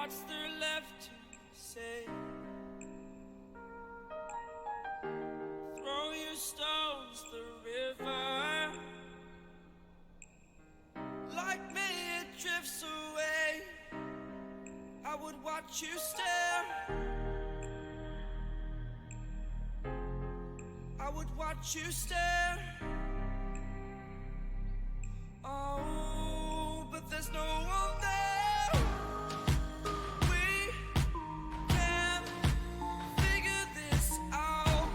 what's there left to say? Throw your stones the river. Like me it drifts away. I would watch you stare. I would watch you stare. Oh, but there's no one there. We can figure this out.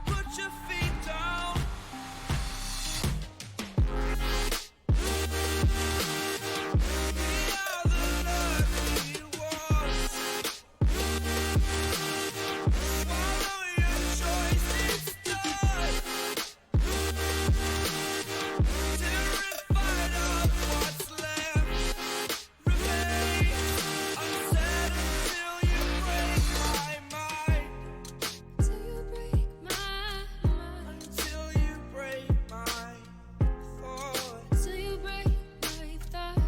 Put your feet down. We are the lucky ones. Follow your choice, it's done. Terrified of what's left. Remain unsaid until you break my mind. Until you break my thought. Until you break my thought.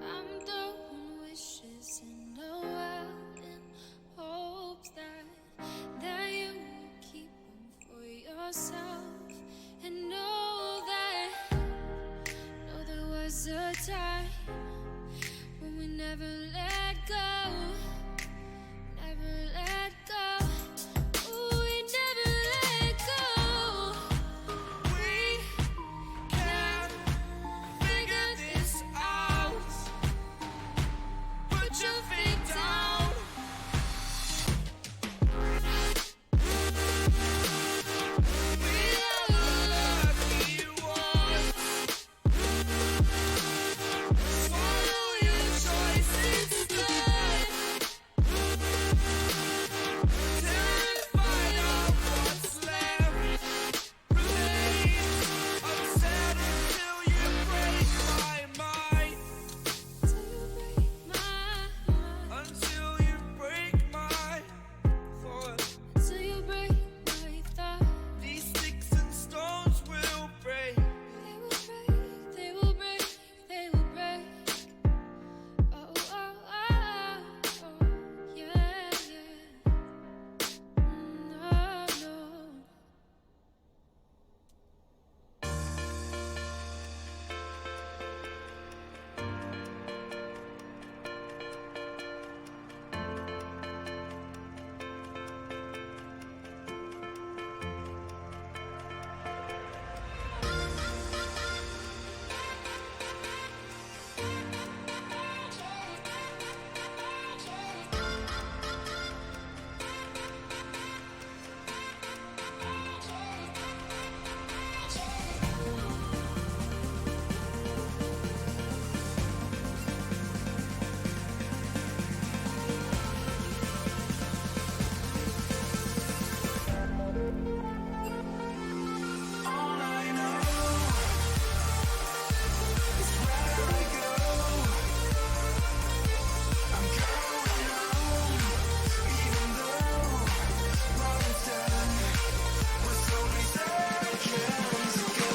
I'm throwing wishes in the wild in hopes that you will keep them for yourself. And know there was a time when we never let go. Never let go. Ooh, we never let go. We can figure this out. Put your feet down. We are the lucky ones. Follow your choice, it's good. Terrified of what's left. Remain unsaid until you break my mind. Until you break my thought. Until you break my thought. These sticks and stones will break. They will break, they will break, they will break. Oh, oh, oh, oh, yeah, yeah. No, no. All I know is where I go. I'm going home, even though what it's done was only seconds ago.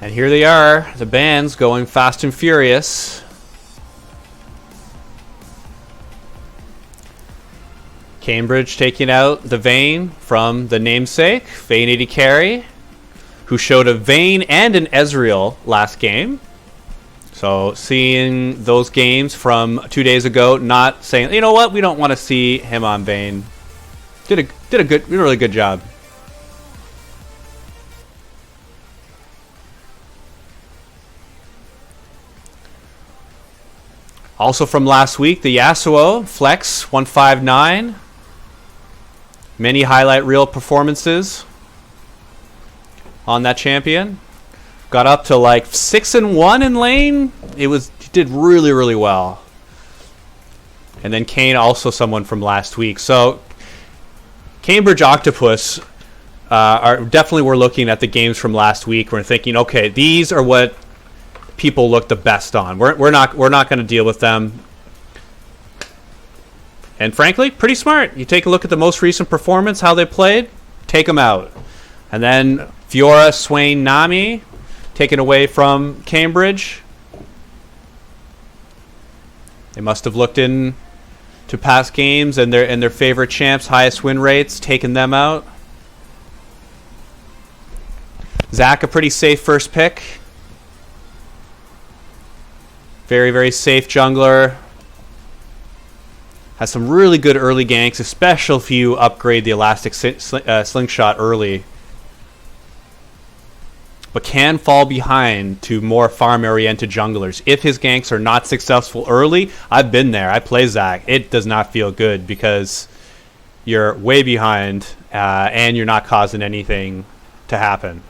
And here they are, the bands going fast and furious. Cambridge taking out the Vayne from the namesake, Vayne 80 carry, who showed a Vayne and an Ezreal last game. So seeing those games from 2 days ago, not saying, you know what, we don't want to see him on Vayne. Did a really good job. Also from last week, the Yasuo Flex 159. Many highlight reel performances on that champion. Got up to like 6-1 in lane. He did really, really well. And then Kane, also someone from last week. So Cambridge Octopus we're looking at the games from last week. We're thinking, okay, these are what people look the best on. We're not going to deal with them. And frankly, pretty smart. You take a look at the most recent performance, how they played, take them out. And then Fiora, Swain, Nami, taken away from Cambridge. They must have looked in to past games and their favorite champs, highest win rates, taken them out. Zach, a pretty safe first pick. Very, very safe jungler. Has some really good early ganks, especially if you upgrade the elastic slingshot early. But can fall behind to more farm-oriented junglers. If his ganks are not successful early, I've been there. I play Zach. It does not feel good because you're way behind and you're not causing anything to happen.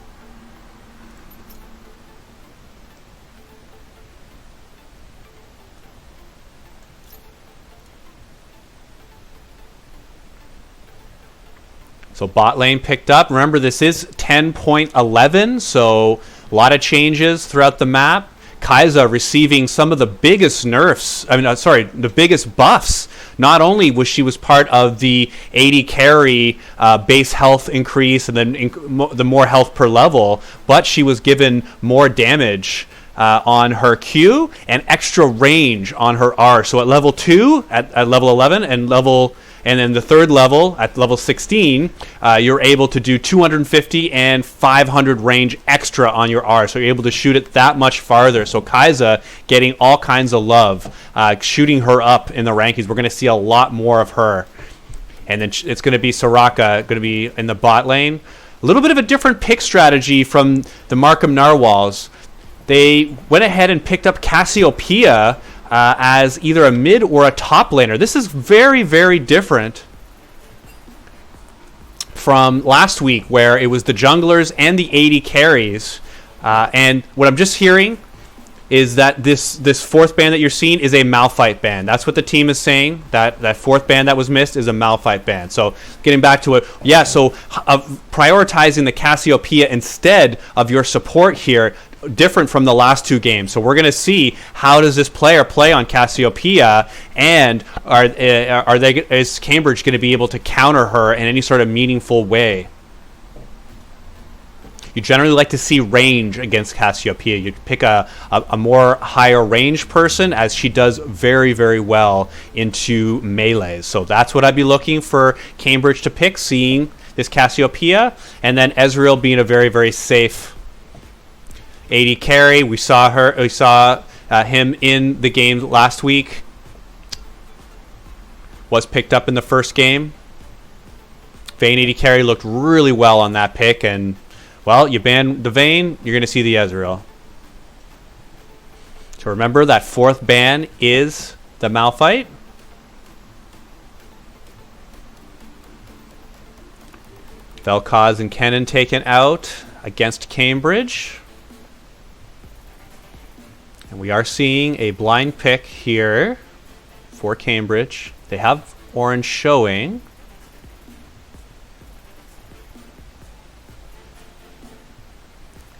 So bot lane picked up. Remember, this is 10.11, so a lot of changes throughout the map. Kai'Sa receiving some of the biggest nerfs. The biggest buffs. Not only was she part of the 80 carry base health increase and then the more health per level, but she was given more damage on her Q and extra range on her R. So at level 2, at level 11, and then the third level, at level 16, you're able to do 250 and 500 range extra on your R. So you're able to shoot it that much farther. So Kai'Sa getting all kinds of love, shooting her up in the rankings. We're going to see a lot more of her. And then it's going to be Soraka, going to be in the bot lane. A little bit of a different pick strategy from the Markham Narwhals. They went ahead and picked up Cassiopeia as either a mid or a top laner. This is very, very different from last week where it was the junglers and the 80 carries. And what I'm just hearing is that this fourth ban that you're seeing is a Malphite ban. That's what the team is saying. That fourth ban that was missed is a Malphite ban. So getting back to it, yeah, so prioritizing the Cassiopeia instead of your support here, different from the last two games. So we're going to see how does this player play on Cassiopeia, and is Cambridge going to be able to counter her in any sort of meaningful way? You generally like to see range against Cassiopeia. You pick a more higher range person, as she does very, very well into melees. So that's what I'd be looking for Cambridge to pick, seeing this Cassiopeia, and then Ezreal being a very, very safe 80 carry. We saw him in the game last week. Was picked up in the first game. Vayne 80 carry looked really well on that pick, and well, you ban the Vayne, you're going to see the Ezreal. So remember, that fourth ban is the Malphite. Vel'Koz and Kennen taken out against Cambridge. And we are seeing a blind pick here for Cambridge. They have orange showing.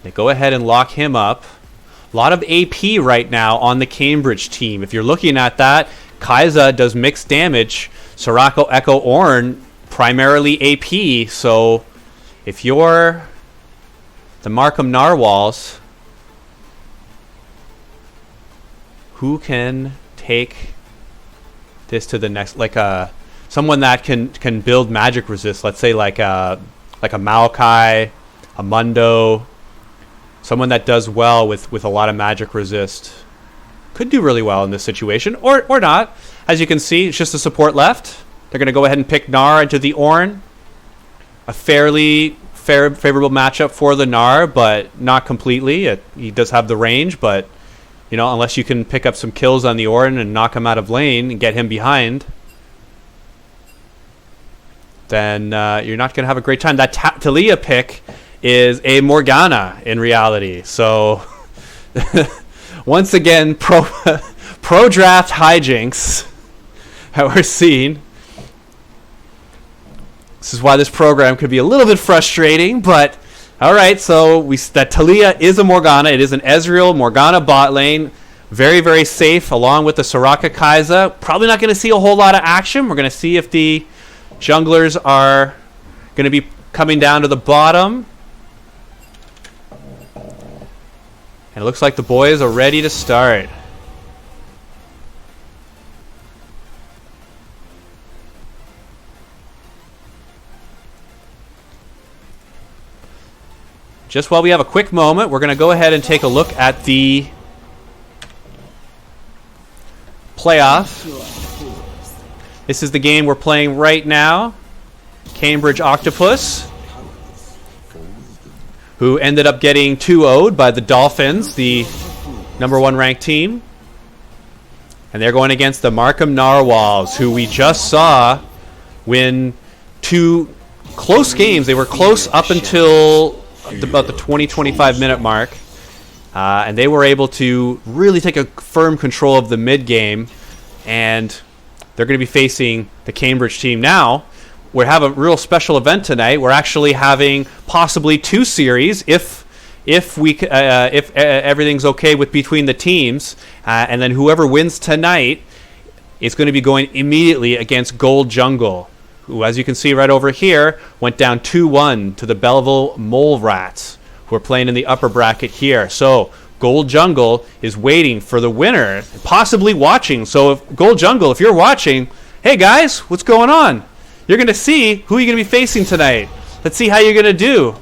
They go ahead and lock him up. A lot of AP right now on the Cambridge team. If you're looking at that, Kai'Sa does mixed damage. Soraka, Echo, Ornn, primarily AP. So if you're the Markham Narwhals, who can take this to the next, like someone that can build magic resist, let's say like a Maokai, a Mundo, someone that does well with a lot of magic resist. Could do really well in this situation, or not. As you can see, it's just a support left. They're going to go ahead and pick Gnar into the Ornn. A fairly favorable matchup for the Gnar, but not completely. He does have the range, but you know, unless you can pick up some kills on the Ornn and knock him out of lane and get him behind. then you're not going to have a great time. That Talia pick is a Morgana in reality. So once again, pro draft hijinks that we're seeing. This is why this program could be a little bit frustrating, but all right. So that Talia is a Morgana. It is an Ezreal Morgana bot lane. Very, very safe along with the Soraka Kai'Sa. Probably not going to see a whole lot of action. We're going to see if the junglers are going to be coming down to the bottom. And it looks like the boys are ready to start. Just while we have a quick moment, we're going to go ahead and take a look at the playoff. This is the game we're playing right now. Cambridge Octopus, who ended up getting 2-0'd by the Dolphins, the #1 ranked team. And they're going against the Markham Narwhals, who we just saw win 2 close games. They were close up until about the 20-25 minute mark. And they were able to really take a firm control of the mid game. And they're going to be facing the Cambridge team now. We have a real special event tonight. We're actually having possibly 2 series if everything's okay with between the teams, and then whoever wins tonight is going to be going immediately against Gold Jungle, who, as you can see right over here, went down 2-1 to the Belleville Mole Rats, who are playing in the upper bracket here. So Gold Jungle is waiting for the winner, possibly watching. So if Gold Jungle, if you're watching, hey guys, what's going on? You're going to see who you're going to be facing tonight. Let's see how you're going to do.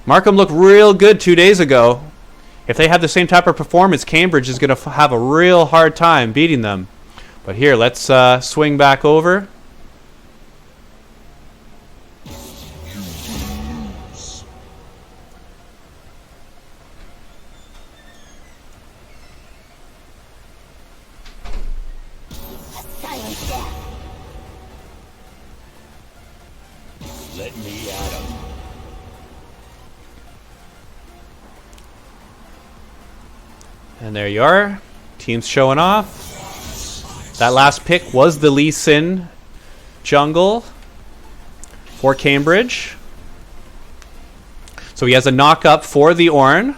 Markham looked real good 2 days ago. If they have the same type of performance, Cambridge is going to have a real hard time beating them. But here, let's swing back over. Let me at 'em. And there you are. Teams showing off. That last pick was the Lee Sin jungle for Cambridge. So he has a knock-up for the Ornn.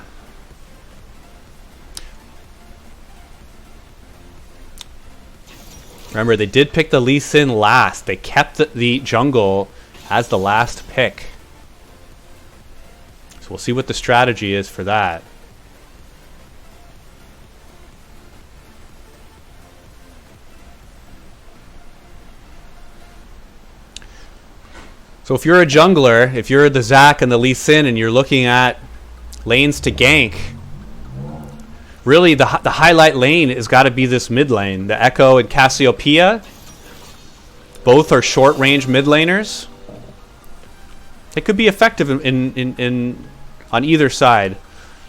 Remember, they did pick the Lee Sin last. They kept the jungle as the last pick. So we'll see what the strategy is for that. So if you're a jungler, if you're the Zac and the Lee Sin and you're looking at lanes to gank, really the highlight lane has got to be this mid lane. The Echo and Cassiopeia, both are short range mid laners. It could be effective in on either side,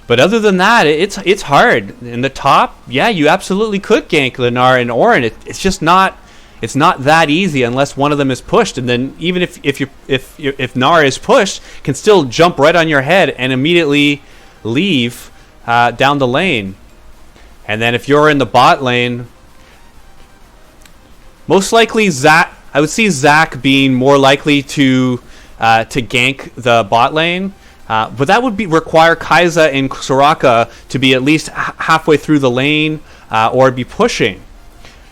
but other than that, it's hard. In the top, yeah, you absolutely could gank Lennar and Ornn. It's just not that easy unless one of them is pushed. And then even if Nar is pushed, can still jump right on your head and immediately leave down the lane. And then if you're in the bot lane, most likely Zac. I would see Zac being more likely to gank the bot lane, but that would require Kai'Sa and Soraka to be at least halfway through the lane or be pushing.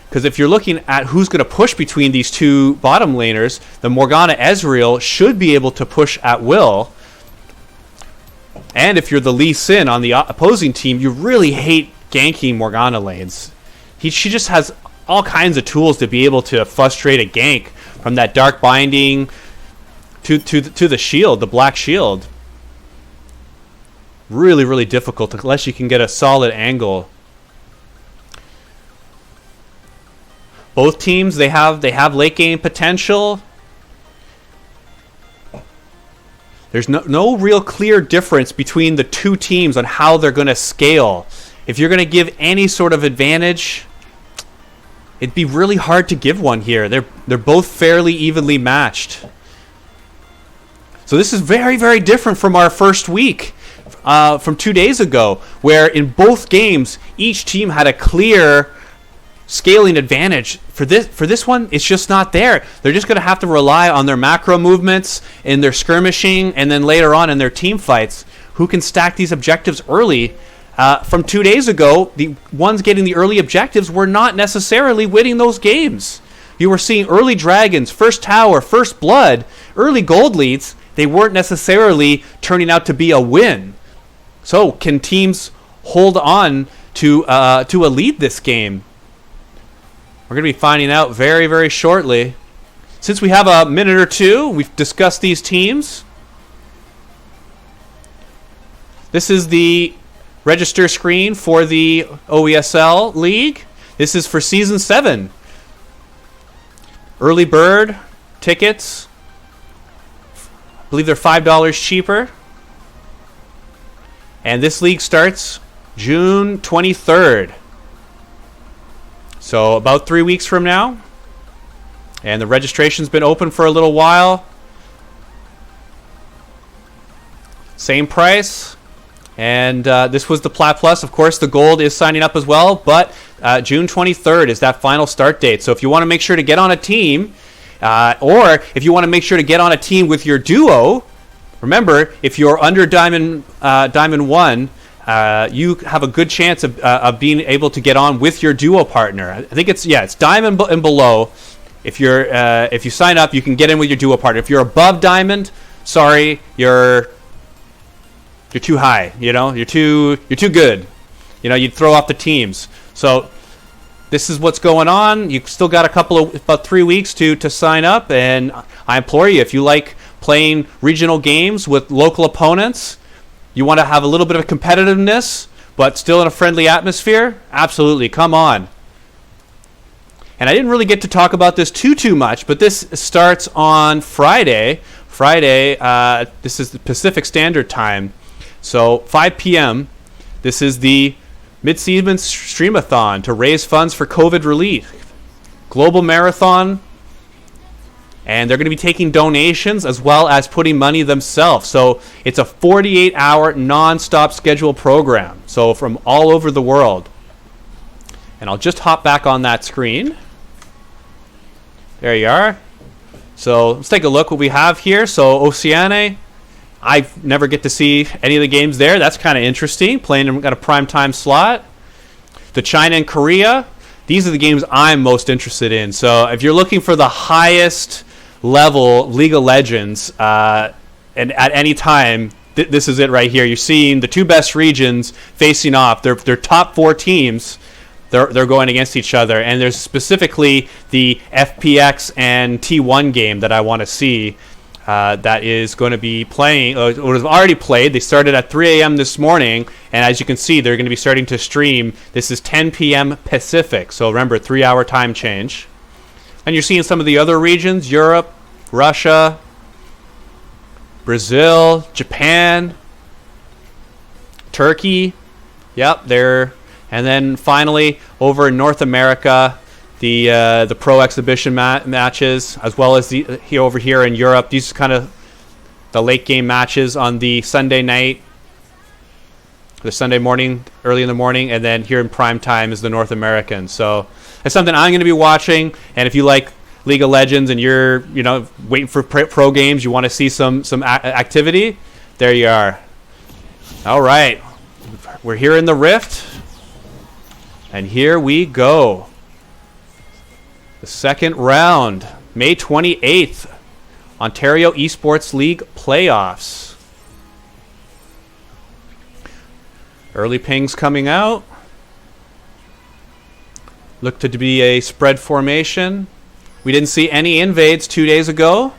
Because if you're looking at who's going to push between these two bottom laners, the Morgana Ezreal should be able to push at will. And if you're the Lee Sin on the opposing team, you really hate ganking Morgana lanes. She just has all kinds of tools to be able to frustrate a gank, from that dark binding to the shield, the black shield. Really, really difficult unless you can get a solid angle. Both teams, they have late game potential. There's no real clear difference between the two teams on how they're going to scale. If you're going to give any sort of advantage, it'd be really hard to give one here. They're both fairly evenly matched. So this is very, very different from our first week from 2 days ago, where in both games, each team had a clear scaling advantage. For this one, it's just not there. They're just going to have to rely on their macro movements in their skirmishing, and then later on in their team fights, who can stack these objectives early. From 2 days ago, the ones getting the early objectives were not necessarily winning those games. You were seeing early dragons, first tower, first blood, early gold leads. They weren't necessarily turning out to be a win. So can teams hold on to a lead this game? We're going to be finding out very, very shortly. Since we have a minute or two, we've discussed these teams. This is the register screen for the OESL League. This is for Season 7. Early bird tickets. I believe they're $5 cheaper. And this league starts June 23rd. So about 3 weeks from now. And the registration's been open for a little while. Same price. And this was the Plat Plus. Of course, the Gold is signing up as well. But June 23rd is that final start date. So if you want to make sure to get on a team, or if you want to make sure to get on a team with your duo, remember, if you're under Diamond 1, you have a good chance of being able to get on with your duo partner. I think it's Diamond and below. If you sign up, you can get in with your duo partner. If you're above Diamond, sorry, you're too high. You're too good. You'd throw off the teams. So this is what's going on. You still got about 3 weeks to sign up, and I implore you, if you like playing regional games with local opponents, you want to have a little bit of competitiveness, but still in a friendly atmosphere, absolutely, come on. And I didn't really get to talk about this too much, but this starts on Friday. This is the Pacific Standard Time. So 5 p.m., this is the Mid-Season Streamathon to raise funds for COVID relief. Global marathon. And they're going to be taking donations as well as putting money themselves. So it's a 48-hour non-stop schedule program. So from all over the world. And I'll just hop back on that screen. There you are. So let's take a look what we have here. So Oceania. I never get to see any of the games there. That's kind of interesting. Playing them at a prime time slot. The China and Korea. These are the games I'm most interested in. So if you're looking for the highest level League of Legends, and at any time, this is it right here. You're seeing the two best regions facing off. They're top 4 teams. They're going against each other, and there's specifically the FPX and T1 game that I want to see. That is going to be playing, or has already played. They started at 3 a.m. this morning, and as you can see, they're going to be starting to stream. This is 10 p.m. Pacific, so remember, 3-hour time change. And you're seeing some of the other regions, Europe, Russia, Brazil, Japan, Turkey. Yep, and then finally, over in North America, the pro exhibition matches, as well as over here in Europe. These are kind of the late game matches on the Sunday night, the Sunday morning, early in the morning, and then here in prime time is the North American. So it's something I'm going to be watching. And if you like League of Legends and you're waiting for pro games, you want to see some activity, there you are. All right, we're here in the Rift, and here we go. The second round, May 28th, Ontario Esports League playoffs. Early pings coming out. Looked to be a spread formation. We didn't see any invades 2 days ago.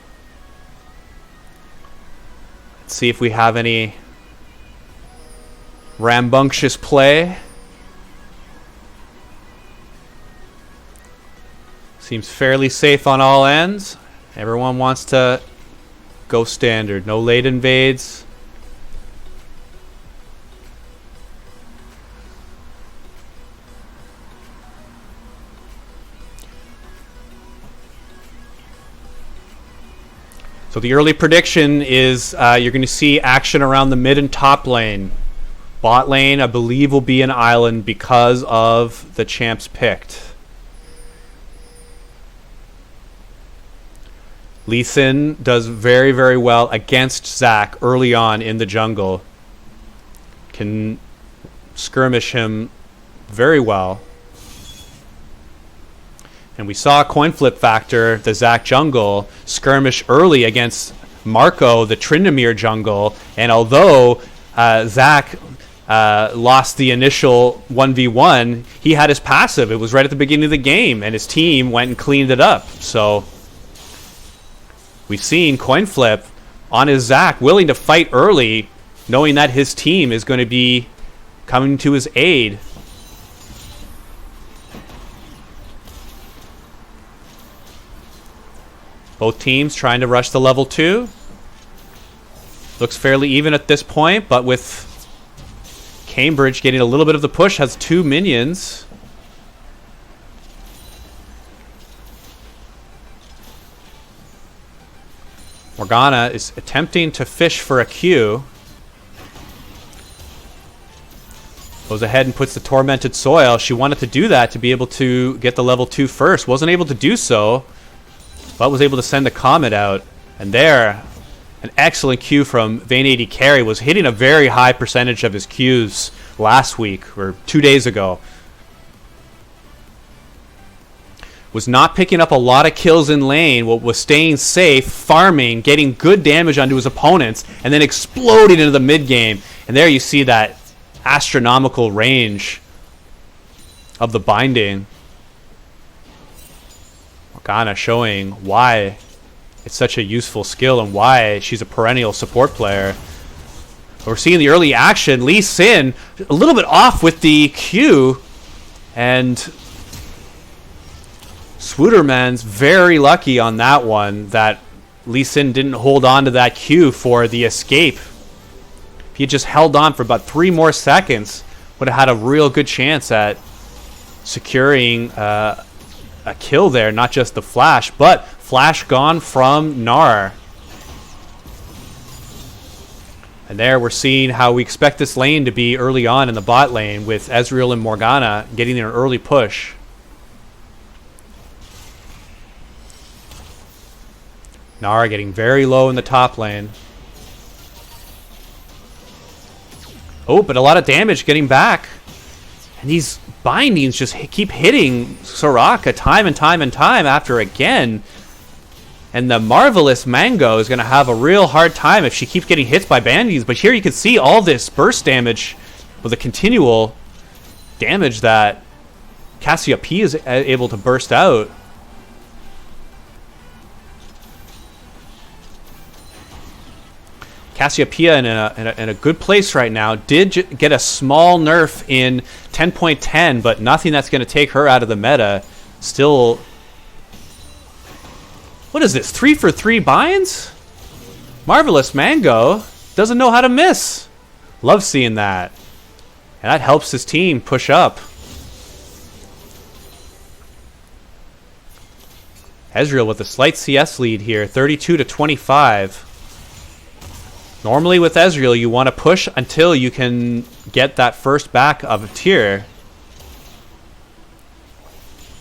Let's see if we have any rambunctious play. Seems fairly safe on all ends. Everyone wants to go standard. No late invades. So So the early prediction is you're going to see action around the mid and top lane. Bot lane, I believe, will be an island because of the champs picked. Lee Sin does very, very well against Zac early on in the jungle. Can skirmish him very well. And we saw coin flip factor, the Zac jungle, skirmish early against Marco, the Tryndamere jungle. And although Zac lost the initial 1v1, he had his passive. It was right at the beginning of the game, and his team went and cleaned it up. So we've seen coin flip on his Zac willing to fight early, knowing that his team is going to be coming to his aid. Both teams trying to rush the level 2. Looks fairly even at this point, but with Cambridge getting a little bit of the push, has 2 minions. Morgana is attempting to fish for a Q. Goes ahead and puts the Tormented Soil. She wanted to do that to be able to get the level 2 first. Wasn't able to do so, but was able to send the Comet out. And there, an excellent Q from Vayne 80 Carry. Was hitting a very high percentage of his Qs last week, or 2 days ago. Was not picking up a lot of kills in lane, was staying safe, farming, getting good damage onto his opponents, and then exploding into the mid game. And there you see that astronomical range of the binding. Morgana showing why it's such a useful skill and why she's a perennial support player. We're seeing the early action. Lee Sin a little bit off with the Q, and Swooterman's very lucky on that one that Lee Sin didn't hold on to that Q for the escape. If he had just held on for about 3 more seconds, would have had a real good chance at securing a kill there. Not just the flash, but flash gone from Gnar. And there we're seeing how we expect this lane to be early on in the bot lane, with Ezreal and Morgana getting an early push. Gnar getting very low in the top lane. Oh, but a lot of damage getting back. And these bindings just keep hitting Soraka time and time and time after again. And the Marvelous Mango is going to have a real hard time if she keeps getting hits by bindings. But here you can see all this burst damage with the continual damage that Cassiopeia is able to burst out. Cassiopeia in a good place right now. Did get a small nerf in 10.10, but nothing that's going to take her out of the meta. Still, what is this? 3 for 3 binds? Marvelous Mango doesn't know how to miss. Love seeing that. And that helps his team push up. Ezreal with a slight CS lead here, 32-25. Normally with Ezreal, you want to push until you can get that first back of a tier.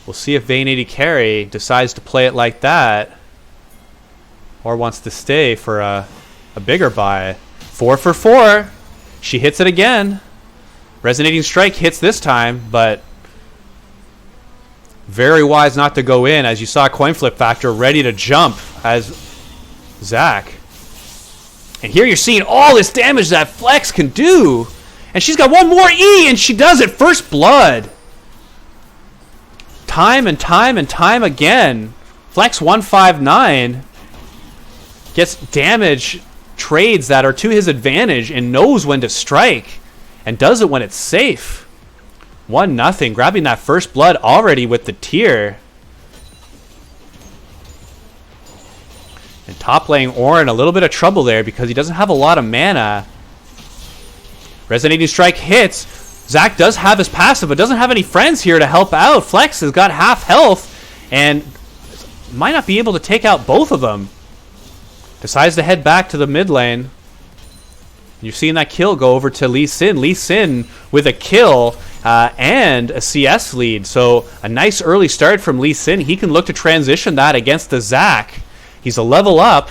We'll see if Vayne 80 Carry decides to play it like that, or wants to stay for a bigger buy. 4 for 4. She hits it again. Resonating Strike hits this time, but very wise not to go in, as you saw Coin Flip Factor ready to jump as Zac. And here you're seeing all this damage that Flex can do. And she's got one more E, and she does it. First blood. Time and time and time again. Flex 159 gets damage trades that are to his advantage and knows when to strike. And does it when it's safe. 1-0. Grabbing that first blood already with the tier. And top lane Ornn, a little bit of trouble there because he doesn't have a lot of mana. Resonating Strike hits. Zac does have his passive, but doesn't have any friends here to help out. Flex has got half health and might not be able to take out both of them. decides to head back to the mid lane. You're seeing that kill go over to Lee Sin. Lee Sin with a kill and a CS lead. So a nice early start from Lee Sin. He can look to transition that against the Zac. He's a level up.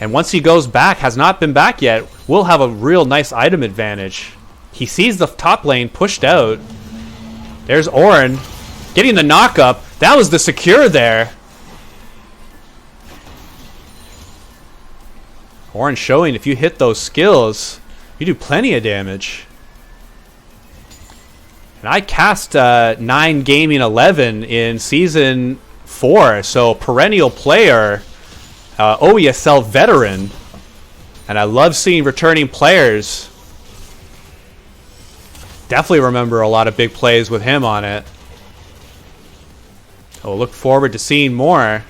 And once he goes back, has not been back yet, will have a real nice item advantage. He sees the top lane pushed out. There's Orin getting the knock up. That was the secure there. Orin showing if you hit those skills, you do plenty of damage. And I cast 9 Gaming 11 in Season 4, so perennial player, OESL veteran. And I love seeing returning players. Definitely remember a lot of big plays with him on it. So we'll look forward to seeing more.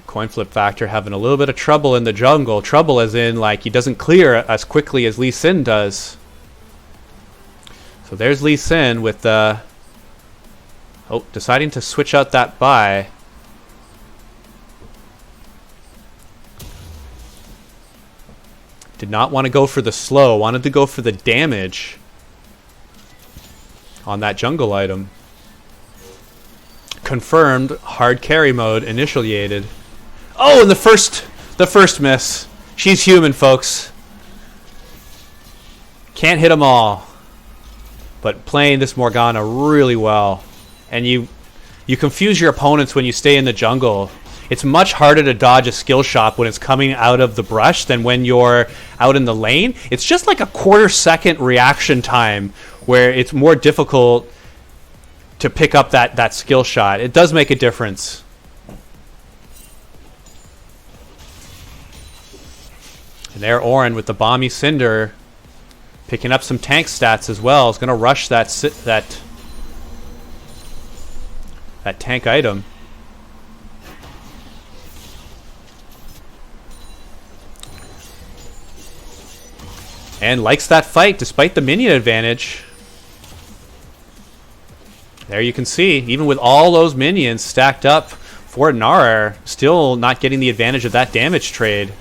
Coin flip factor having a little bit of trouble in the jungle. Trouble as in, like, he doesn't clear as quickly as Lee Sin does. So there's Lee Sin with deciding to switch out that buy. Did not want to go for the slow. Wanted to go for the damage on that jungle item. Confirmed hard carry mode initiated. Oh, and the first miss. She's human, folks. Can't hit them all. But playing this Morgana really well. And you confuse your opponents when you stay in the jungle. It's much harder to dodge a skill shot when it's coming out of the brush than when you're out in the lane. It's just like a quarter-second reaction time where it's more difficult to pick up that skill shot. It does make a difference. And there Orin with the Bomby Cinder picking up some tank stats as well. Is going to rush that tank item. And likes that fight despite the minion advantage. There you can see, even with all those minions stacked up for Nara, still not getting the advantage of that damage trade.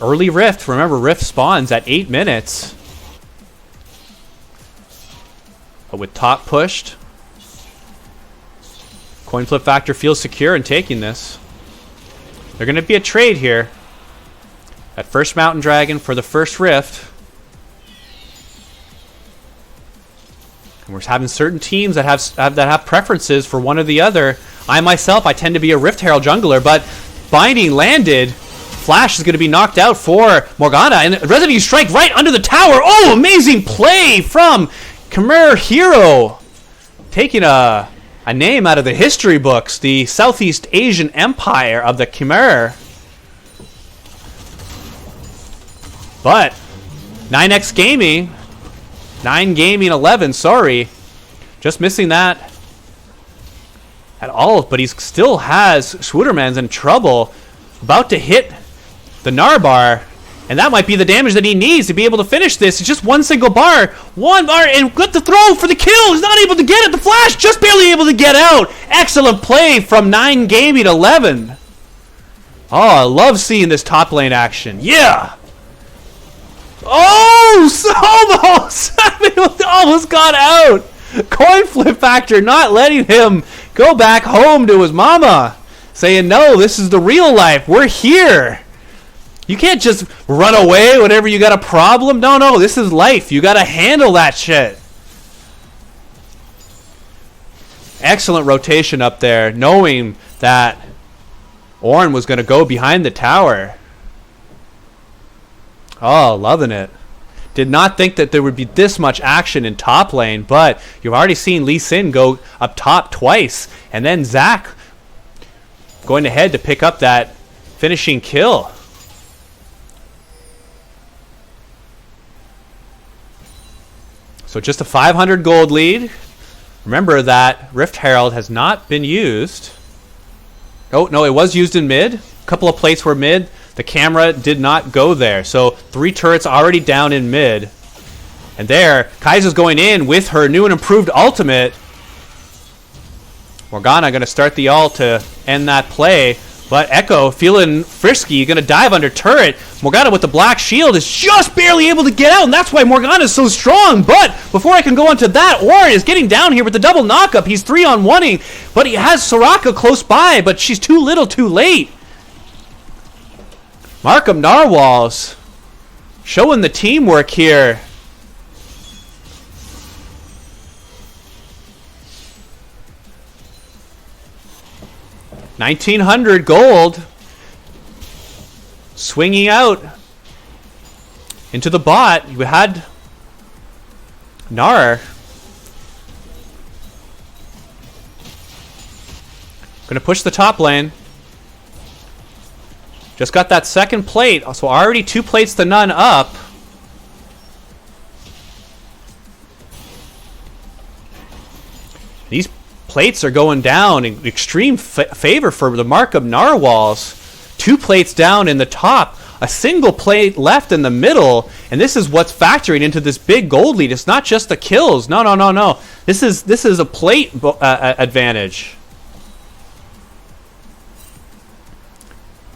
Early Rift. Remember, Rift spawns at 8 minutes. But with top pushed, coin flip factor feels secure in taking this. They're going to be a trade here. That first Mountain Dragon for the first Rift. And we're having certain teams that have preferences for one or the other. I myself, I tend to be a Rift Herald jungler, but Binding landed. Flash is going to be knocked out for Morgana, and Resident Strike right under the tower. Oh, amazing play from Khmer Hero. Taking a name out of the history books, the Southeast Asian Empire of the Khmer. But 9X Gaming, 9 Gaming 11, sorry. Just missing that at all, but he still has Schwooderman's in trouble. About to hit the Narbar, and that might be the damage that he needs to be able to finish this. It's just one single bar. One bar, and got the throw for the kill. He's not able to get it. The Flash just barely able to get out. Excellent play from 9 Gaming 11. Oh, I love seeing this top lane action. Yeah. Oh, almost got out. Coin flip factor not letting him go back home to his mama. Saying, no, this is the real life. We're here. You can't just run away whenever you got a problem. No, this is life. You got to handle that shit. Excellent rotation up there, knowing that Orin was going to go behind the tower. Oh, loving it. Did not think that there would be this much action in top lane, but you've already seen Lee Sin go up top twice, and then Zac going ahead to pick up that finishing kill. So just a 500 gold lead. Remember that Rift Herald has not been used. Oh, no, it was used in mid. A couple of plates were mid. The camera did not go there. So 3 turrets already down in mid. And there, Kai'Sa's going in with her new and improved ultimate. Morgana going to start the ult to end that play. But Echo feeling frisky, going to dive under turret. Morgana with the black shield is just barely able to get out, and that's why Morgana is so strong. But before I can go on to that, Warren is getting down here with the double knockup. He's 3-on-1-ing, but he has Soraka close by, but she's too little too late. Markham Narwhals showing the teamwork here. $1,900 gold, swinging out into the bot. You had Nar. Going to push the top lane. Just got that second plate, so already 2 plates to none up. These plates are going down in extreme favor for the Markham Narwhals. 2 plates down in the top, a single plate left in the middle, and this is what's factoring into this big gold lead. It's not just the kills. No. This is a plate advantage.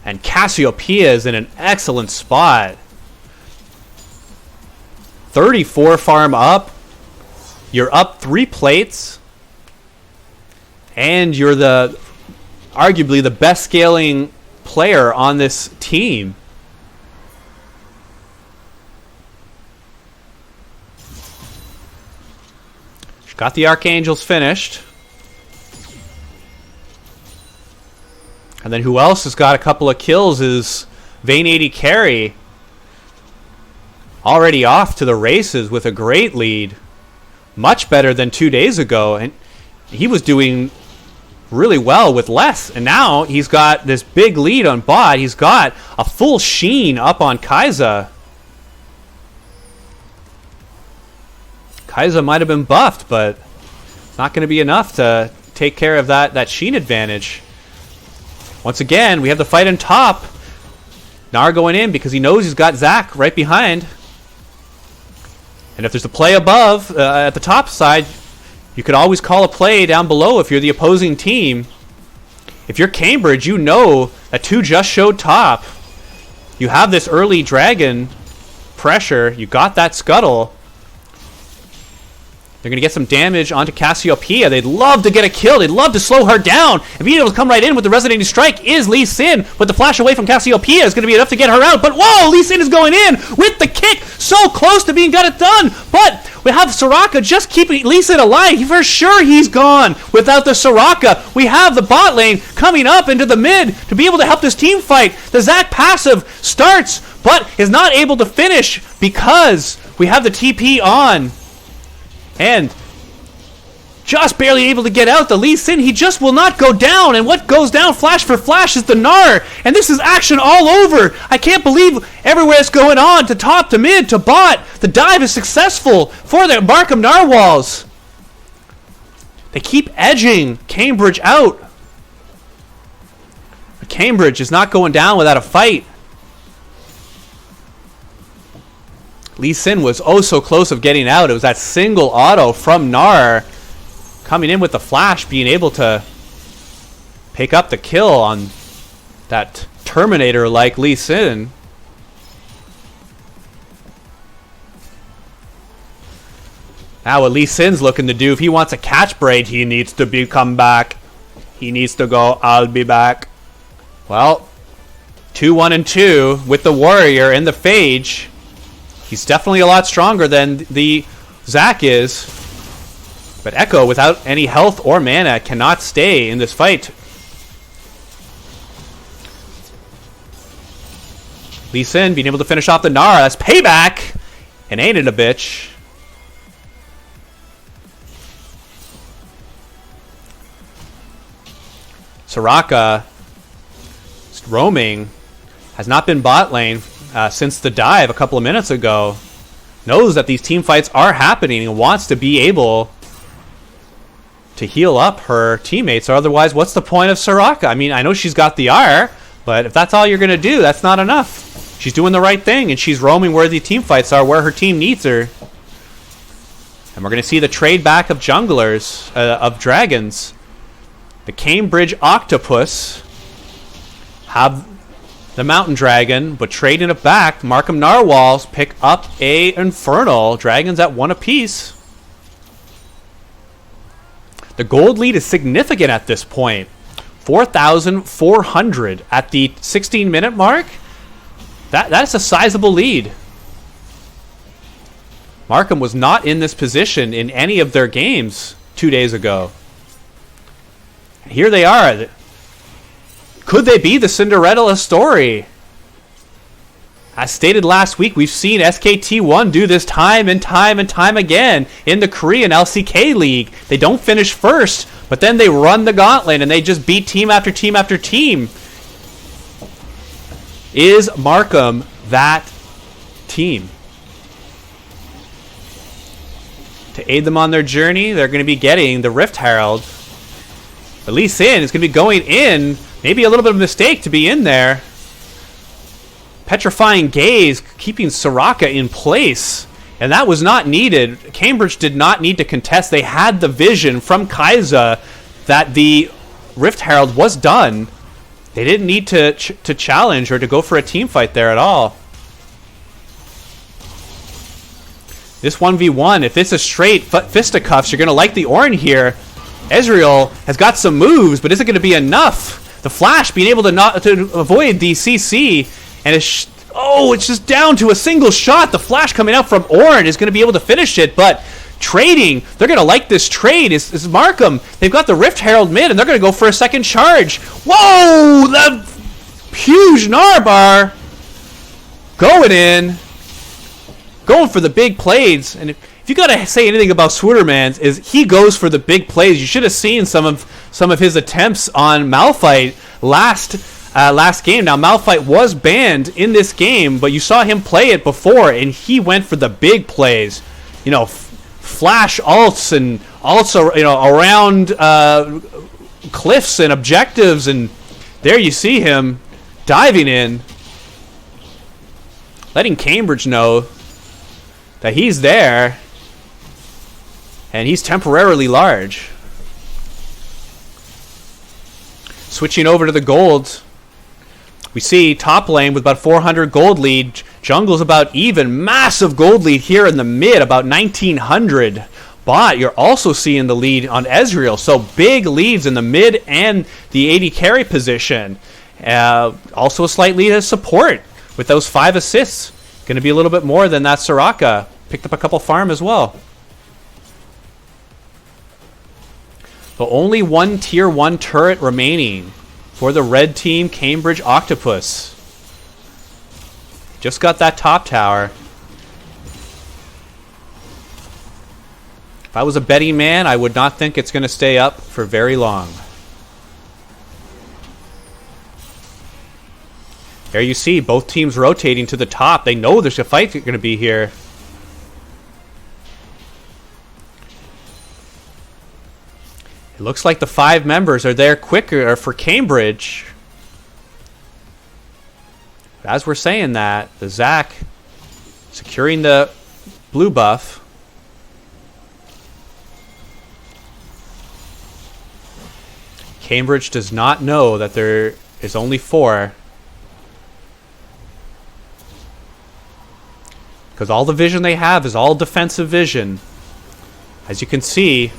And Cassiopeia is in an excellent spot. 34 farm up. You're up 3 plates. And you're arguably the best scaling player on this team. Got the Archangels finished. And then who else has got a couple of kills is Vayne 80 Carry. Already off to the races with a great lead. Much better than 2 days ago. And he was doing really well with less, and now he's got this big lead on bot. He's got a full sheen up on Kai'Sa. Kai'Sa might have been buffed, but it's not going to be enough to take care of that sheen advantage. Once again, we have the fight on top. Nar going in because he knows he's got Zac right behind. And if there's a play above at the top side, you could always call a play down below if you're the opposing team. If you're Cambridge, you know that 2 just showed top. You have this early dragon pressure. You got that scuttle. They're going to get some damage onto Cassiopeia. They'd love to get a kill. They'd love to slow her down. And being able to come right in with the resonating strike is Lee Sin. But the flash away from Cassiopeia is going to be enough to get her out. But whoa, Lee Sin is going in with the kick. So close to being got it done. But we have Soraka just keeping Lee Sin alive. For sure he's gone without the Soraka. We have the bot lane coming up into the mid to be able to help this team fight. The Zac passive starts but is not able to finish because we have the TP on. And just barely able to get out. The Lee Sin, he just will not go down. And what goes down flash for flash is the Gnar. And this is action all over. I can't believe everywhere it's going on. To top, to mid, to bot. The dive is successful for the Markham Narwhals. They keep edging Cambridge out. But Cambridge is not going down without a fight. Lee Sin was oh so close of getting out. It was that single auto from Gnar coming in with the flash, being able to pick up the kill on that Terminator like Lee Sin. Now what Lee Sin's looking to do, if he wants a catch braid, he needs to come back. He needs to go, I'll be back. Well, 2-1-2 with the Warrior and the Phage. He's definitely a lot stronger than the Zac is. But Echo, without any health or mana, cannot stay in this fight. Lee Sin being able to finish off the Gnar. That's payback! And ain't it a bitch? Soraka, roaming, has not been bot lane since the dive a couple of minutes ago. Knows that these team fights are happening and wants to be able to heal up her teammates, or otherwise what's the point of Soraka? I mean, I know she's got the R, but if that's all you're going to do, that's not enough. She's doing the right thing, and she's roaming where the team fights are, where her team needs her. And we're going to see the trade back of junglers, of dragons. The Cambridge Octopus have the Mountain Dragon, but trading it back, Markham Narwhals pick up a Infernal. Dragons at 1 apiece. The gold lead is significant at this point. 4,400 at the 16-minute mark. That's a sizable lead. Markham was not in this position in any of their games 2 days ago. Here they are. Could they be the Cinderella story? As stated last week, we've seen SKT1 do this time and time and time again in the Korean LCK League. They don't finish first, but then they run the gauntlet and they just beat team after team after team. Is Markham that team? To aid them on their journey, they're going to be getting the Rift Herald. At least in, it's going to be going in. Maybe a little bit of a mistake to be in there. Petrifying Gaze keeping Soraka in place. And that was not needed. Cambridge did not need to contest. They had the vision from Kaiza that the Rift Herald was done. They didn't need to challenge or to go for a team fight there at all. This 1v1, if it's a straight fisticuffs, you're going to like the Ornn here. Ezreal has got some moves, but is it going to be enough? The Flash being able to avoid the CC, and it's just down to a single shot. The Flash coming out from Ornn is going to be able to finish it, but trading, they're going to like this trade. Is Markham. They've got the Rift Herald mid, and they're going to go for a second charge. Whoa! The huge Narbar going in. Going for the big plays. And if you got to say anything about Swootermans, is he goes for the big plays. You should have seen some of his attempts on Malphite last game. Now, Malphite was banned in this game, but you saw him play it before, and he went for the big plays. You know, flash ults and also, you know, around cliffs and objectives, and there you see him diving in, letting Cambridge know that he's there, and he's temporarily large. Switching over to the gold, we see top lane with about 400 gold lead. Jungle's about even. Massive gold lead here in the mid, about 1,900. But you're also seeing the lead on Ezreal. So big leads in the mid and the AD carry position. Also a slight lead as support with those 5 assists. Going to be a little bit more than that Soraka. Picked up a couple farm as well. But only one tier 1 turret remaining for the red team, Cambridge Octopus. Just got that top tower. If I was a betting man, I would not think it's going to stay up for very long. There you see both teams rotating to the top. They know there's a fight going to be here. It looks like the 5 members are there quicker for Cambridge. But as we're saying that, the Zac securing the blue buff. Cambridge does not know that there is only 4. Because all the vision they have is all defensive vision. As you can see,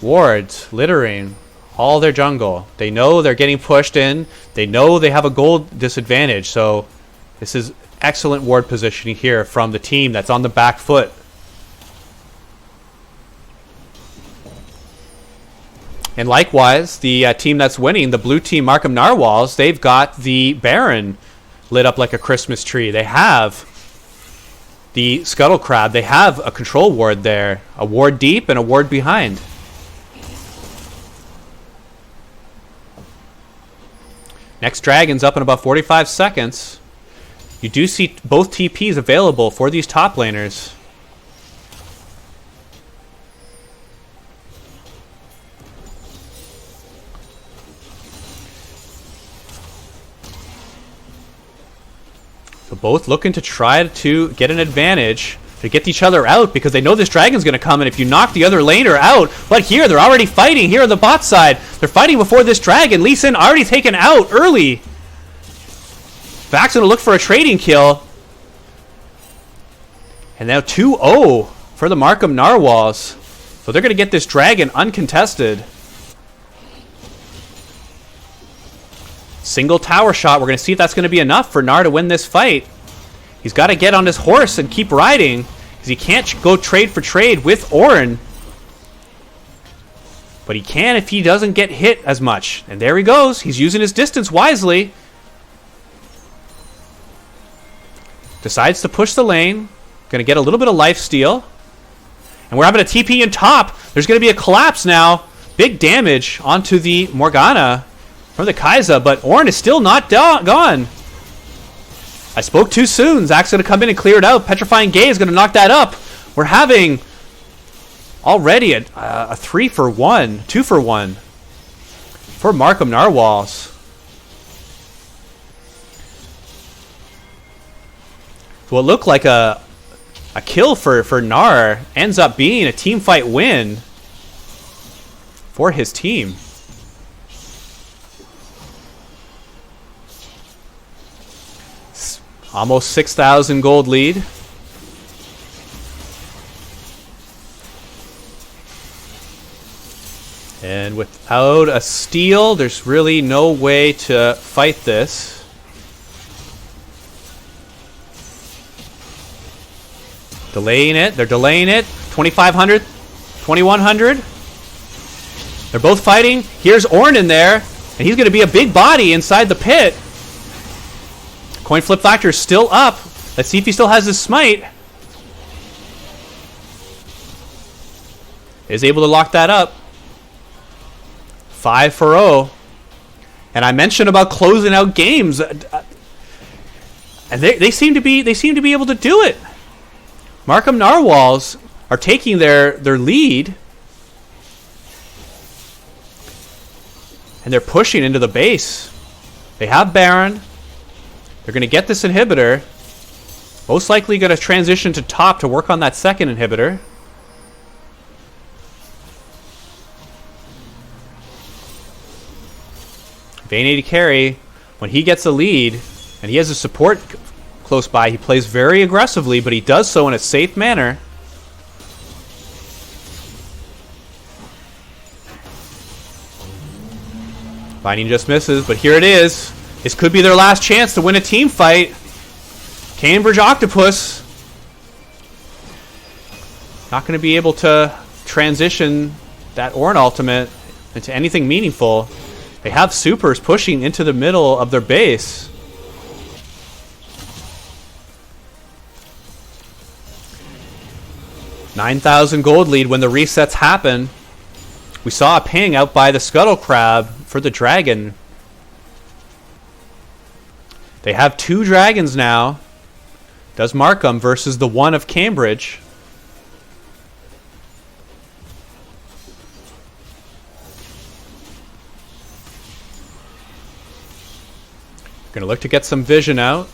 wards, littering, all their jungle. They know they're getting pushed in. They know they have a gold disadvantage. So this is excellent ward positioning here from the team that's on the back foot. And likewise, the team that's winning, the blue team, Markham Narwhals, they've got the Baron lit up like a Christmas tree. They have the Scuttle Crab. They have a control ward there. A ward deep and a ward behind. Next dragon's up in about 45 seconds. You do see both TPs available for these top laners. So both looking to try to get an advantage. to get each other out because they know this dragon's going to come, and if you knock the other laner out, but here they're already fighting here on the bot side. They're fighting before this dragon. Lee Sin already taken out early. Vax going to look for a trading kill. And now 2-0 for the Markham Narwhals. So they're going to get this dragon uncontested. Single tower shot. We're going to see if that's going to be enough for Nar to win this fight. He's got to get on his horse and keep riding, because he can't go trade for trade with Ornn. But he can if he doesn't get hit as much. And there he goes. He's using his distance wisely. Decides to push the lane. Going to get a little bit of lifesteal. And we're having a TP in top. There's going to be a collapse now. Big damage onto the Morgana from the Kai'Sa, but Ornn is still not gone. I spoke too soon. Zach's going to come in and clear it out. Petrifying Gay is going to knock that up. We're having already a 3-for-1, 2-for-1 for Markham Narwhals. So what looked like a kill for Nar ends up being a team fight win for his team. Almost 6,000 gold lead. And without a steal, there's really no way to fight this. Delaying it. They're delaying it. 2,500. 2,100. They're both fighting. Here's Ornn in there. And he's going to be a big body inside the pit. Coin flip factor is still up. Let's see if he still has his smite. Is able to lock that up. 5-for-0. And I mentioned about closing out games. And they seem to be able to do it. Markham Narwhals are taking their lead. And they're pushing into the base. They have Baron. They're going to get this inhibitor. Most likely going to transition to top to work on that second inhibitor. Vayne 80 carry, when he gets a lead and he has a support close by, he plays very aggressively, but he does so in a safe manner. Binding just misses, but here it is. This could be their last chance to win a team fight. Cambridge Octopus not going to be able to transition that Ornn ultimate into anything meaningful. They have supers pushing into the middle of their base. $9,000 gold lead when the resets happen. We saw a ping out by the Scuttle Crab for the dragon. They have 2 dragons now. Does Markham versus the one of Cambridge. Gonna look to get some vision out.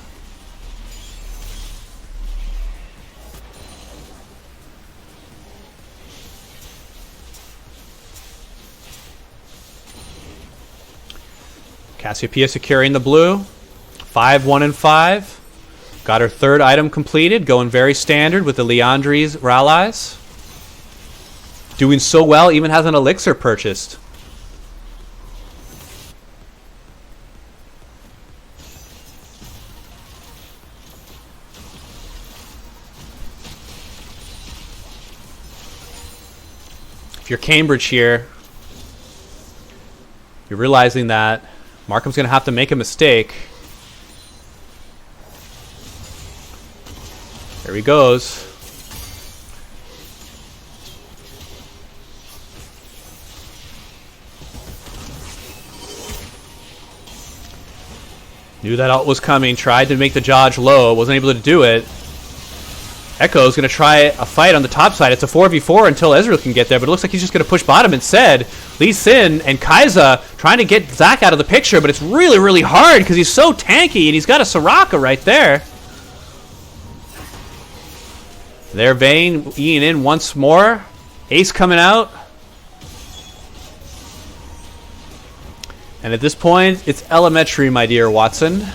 Cassiopeia securing the blue. 5-1-5. Got her 3rd item completed. Going very standard with the Leandri's Rallies. Doing so well, even has an elixir purchased. If you're Cambridge here, you're realizing that Markham's going to have to make a mistake. There he goes. Knew that ult was coming. Tried to make the dodge low. Wasn't able to do it. Echo's going to try a fight on the top side. It's a 4v4 until Ezreal can get there, but it looks like he's just going to push bottom instead. Lee Sin and Kai'Sa trying to get Zach out of the picture, but it's really, really hard because he's so tanky, and he's got a Soraka right there. And There, Vayne, Ian in once more. Ace coming out. And at this point, it's elementary, my dear Watson.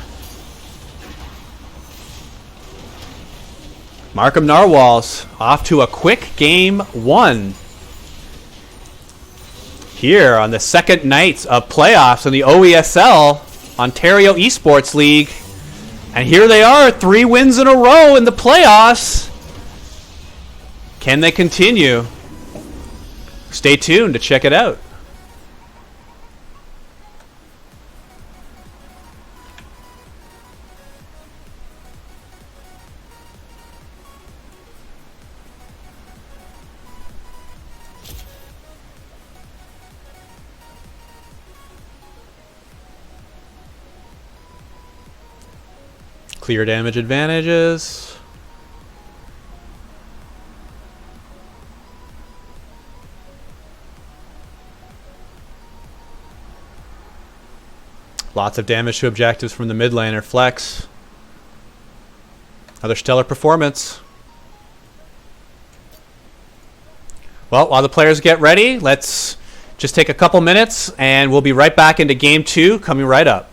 Markham Narwhals off to a quick game 1. Here on the second night of playoffs in the OESL, Ontario Esports League. And here they are, 3 wins in a row in the playoffs. Can they continue? Stay tuned to check it out. Clear damage advantages. Lots of damage to objectives from the mid laner. Flex. Another stellar performance. Well, while the players get ready, let's just take a couple minutes and we'll be right back into game 2 coming right up.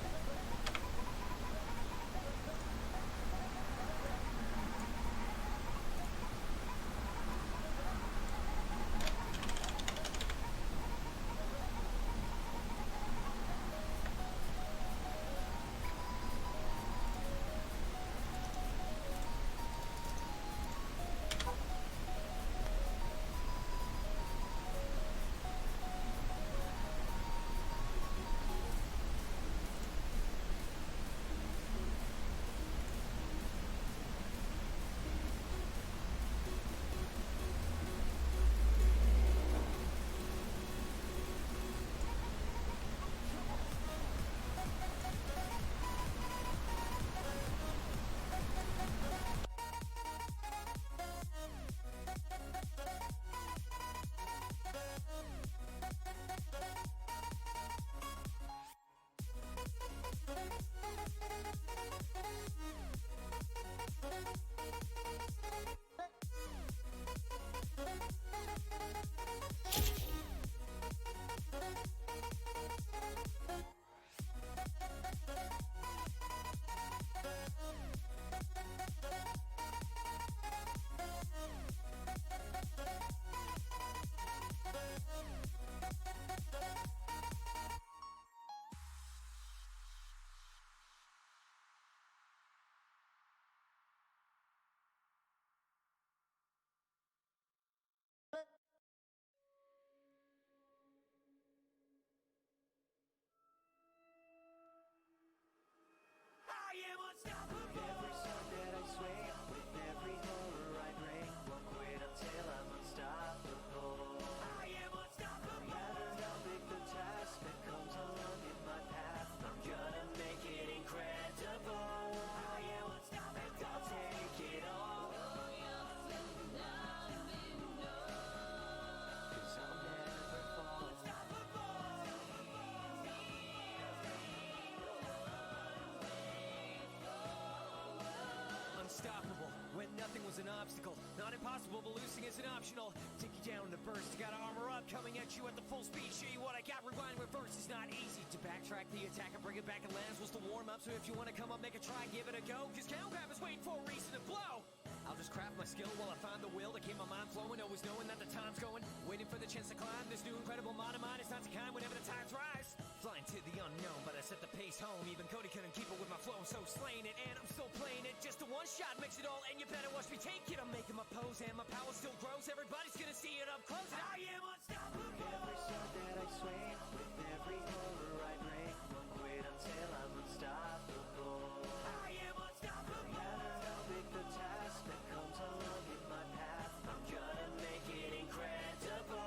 Unstoppable, when nothing was an obstacle. Not impossible, but losing isn't optional. Take you down in the burst, gotta armor up. Coming at you at the full speed, show you what I got. Rewind, reverse is not easy. To backtrack the attack and bring it back in lands was the warm up. So if you wanna come up, make a try, give it a go. Cause count grab is waiting for a reason to blow. I'll just craft my skill while I find the will to keep my mind flowing. Always knowing that the time's going. Waiting for the chance to climb. This new incredible mind of mine is not to kind whenever the tides rise. Flying to the unknown, but I set the pace home. Even Cody couldn't keep it with my flow. I'm so slaying it, and I'm still playing it. Just a one shot makes it all, and you better watch me take it. I'm making my pose, and my power still grows. Everybody's gonna see it up close. I am unstoppable. Every shot that I swing, with every horror I bring, won't quit until I'm unstoppable. I am unstoppable. No matter how big the task that comes along in my path, I'm gonna make it incredible.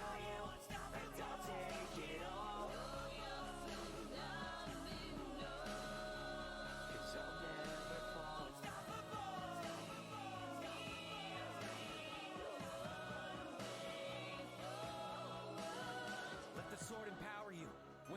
I am unstoppable. And I'll take it all. Cause I'll never fall. Let the sword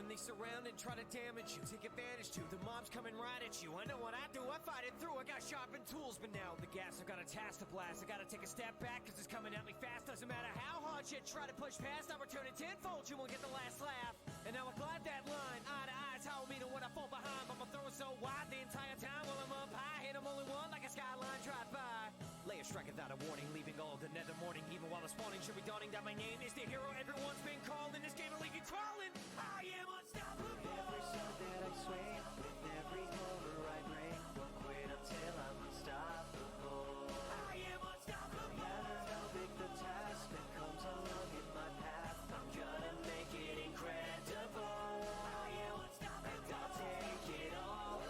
they surround and try to damage you, take advantage to. The mob's coming right at you. I know what I do, I fight it through. I got sharpened tools, but now the gas, I've got a task to blast. I gotta take a step back, cause it's coming at me fast. Doesn't matter how hard you try to push past, I'll return it tenfold, you won't get the last laugh. And now I glide that line, eye to eye, it's how I mean it when I fall behind. But I'm throwing so wide the entire time while I'm up high. Hit 'em all in one like a skyline drive by. Lay a strike without a warning, leaving all of the nether morning. Even while the spawning should be dawning that my name is the hero everyone's been calling. This game will leave you crawling. I am unstoppable. With every sword that I swing, with every horror I bring, won't quit until I'm unstoppable. I am unstoppable. No matter how big the task that comes along in my path, I'm gonna make it incredible. I am unstoppable. And I'll take it all.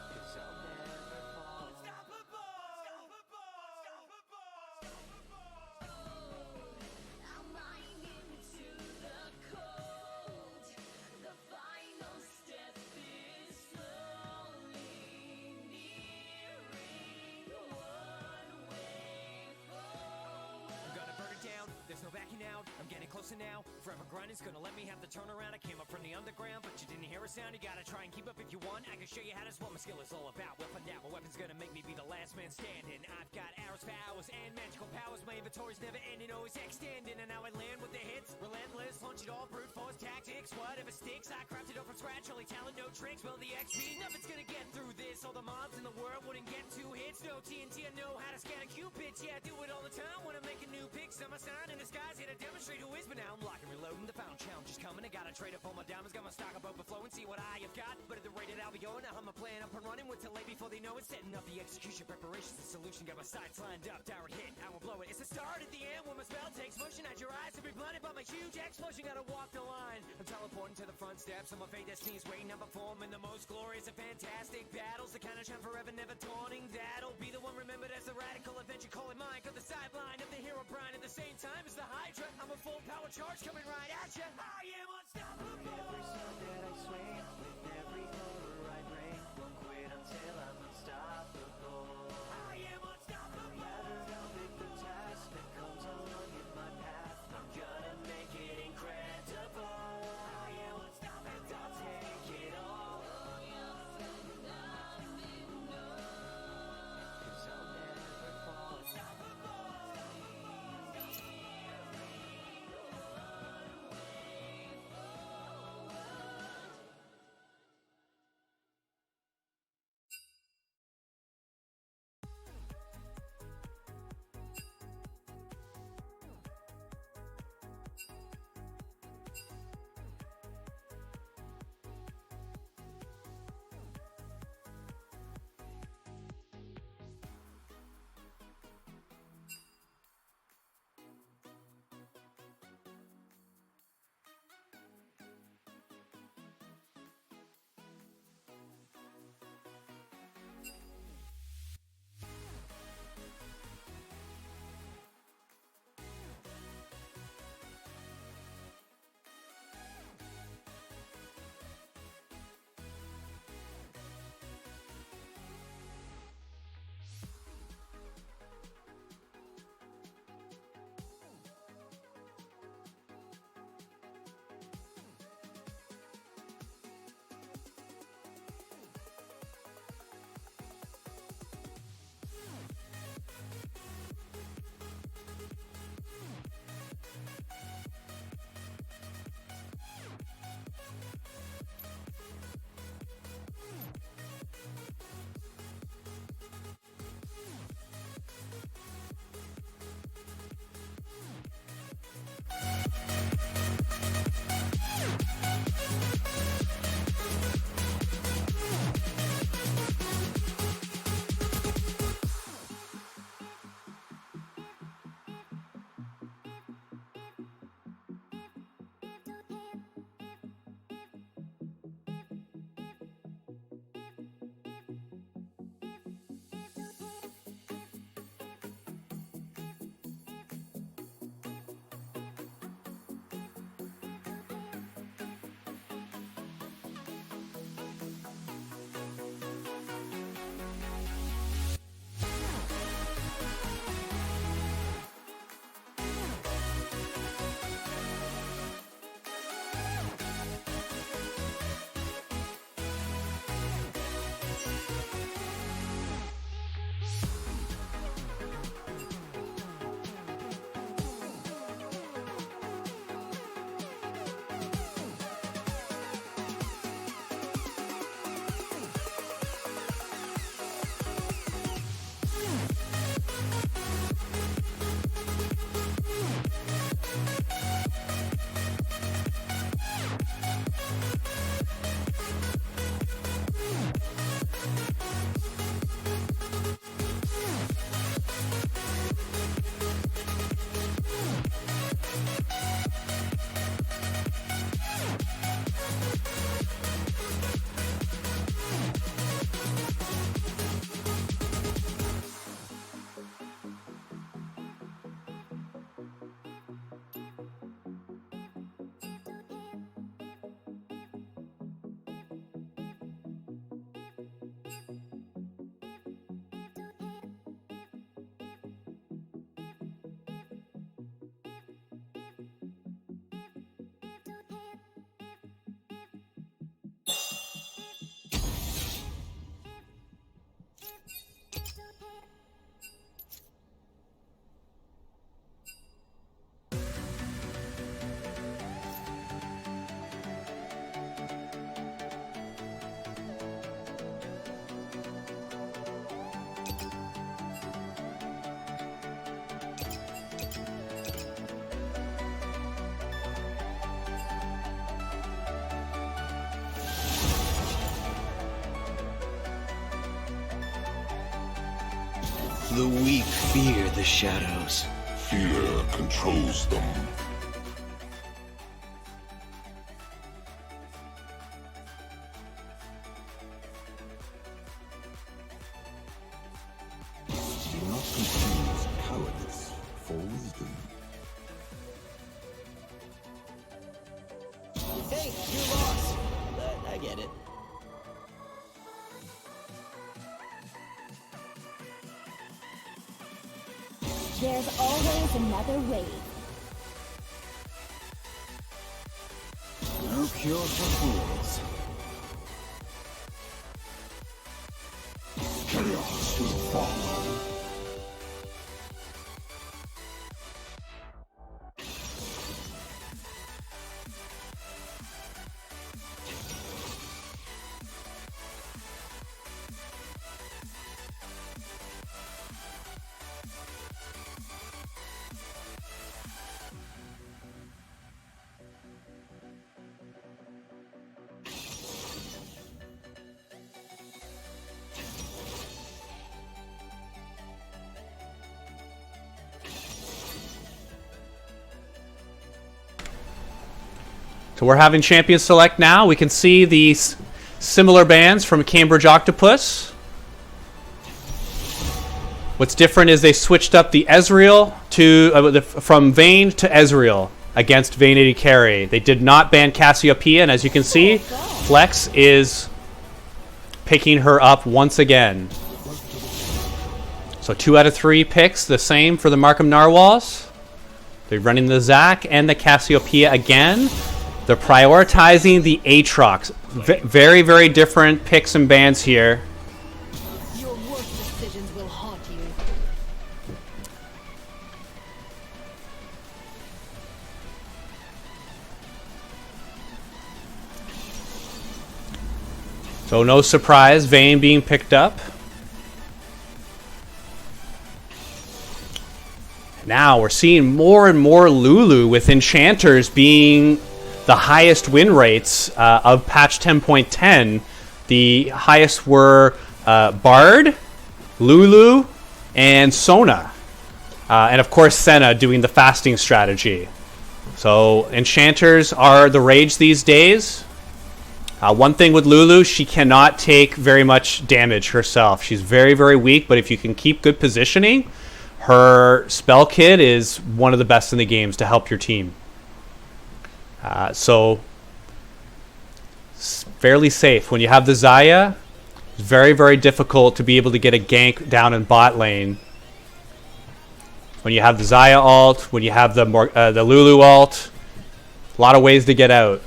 Cause I'll never fall. Unstoppable. I'm lying into the cold. The final step is slowly nearing one way forward. I'm gonna burn it down, there's no backing out. I'm getting closer now, forever grinding's gonna let me have the turnaround. I came up from the underground, but you didn't hear a sound. You gotta try and keep up if you want. I can show you how that's what my skill is all about. Weapon down, my weapon's gonna make me be the last man standing. I've got arrows for hours and magical powers. My inventory's never ending, always extending. And now I land with the hits, relentless, launch it all, brute force tactics. Whatever sticks, I crafted up from scratch, only talent, no tricks. Well, the XP, nothing's gonna get through this. All the mobs in the world wouldn't get 2 hits. No TNT, I know how to scan a Cupid. Yeah, I do it all the time when I'm making new picks. I'm a sign in the skies, here to demonstrate who is. But now I'm locking, reloading, the found challenge is coming. I gotta trade up all my diamonds, got my stock up overflowing. See what I have got, but at the rate that I'll be going, now I'm a plan up and running with till late before they know it. Setting up the execution, preparations, the solution. Got my sights lined up, direct hit, I will blow it. It's the start at the end when my spell takes motion. At your eyes to be blinded by my huge explosion. Gotta walk the line, I'm teleporting to the front steps. I'm a fate destiny's waiting, I'm performing the most glorious and fantastic battles. The kind of shine forever, never dawning. That'll be the one remembered as the radical adventure. Call it mine, got the sideline of the hero brine. At the same time as the Hydra, I'm a full power charge coming right at ya. I am unstoppable. With every sword that I swing, with every horror I bring, won't quit until I'm unstoppable. I am unstoppable. No matter how big the task that comes along in my path, I'm gonna make it incredible. I am unstoppable. And I'll take it all. Cause I'll never fall. The weak fear the shadows. Fear controls them. Do not confuse cowardice for wisdom. Hey, you lost! But I get it. There's always another way. No cure for fools. Chaos will follow. So we're having Champion Select now. We can see these similar bands from Cambridge Octopus. What's different is they switched up the Ezreal to from Vayne to Ezreal against Vayne 80 carry. They did not ban Cassiopeia, and as you can see, Flex is picking her up once again. So 2 out of 3 picks, the same for the Markham Narwhals. They're running the Zac and the Cassiopeia again. They're prioritizing the Aatrox. Very, very different picks and bans here. Your worst decisions will haunt you. So no surprise, Vayne being picked up. Now we're seeing more and more Lulu with Enchanters being the highest win rates of patch 10.10. The highest were Bard, Lulu, and Sona. And of course Senna doing the fasting strategy. So Enchanters are the rage these days. One thing with Lulu, she cannot take very much damage herself. She's very, very weak, but if you can keep good positioning, her spell kit is one of the best in the games to help your team. So it's fairly safe. When you have the Xayah, it's very, very difficult to be able to get a gank down in bot lane. When you have the Xayah ult, when you have the Lulu ult, a lot of ways to get out.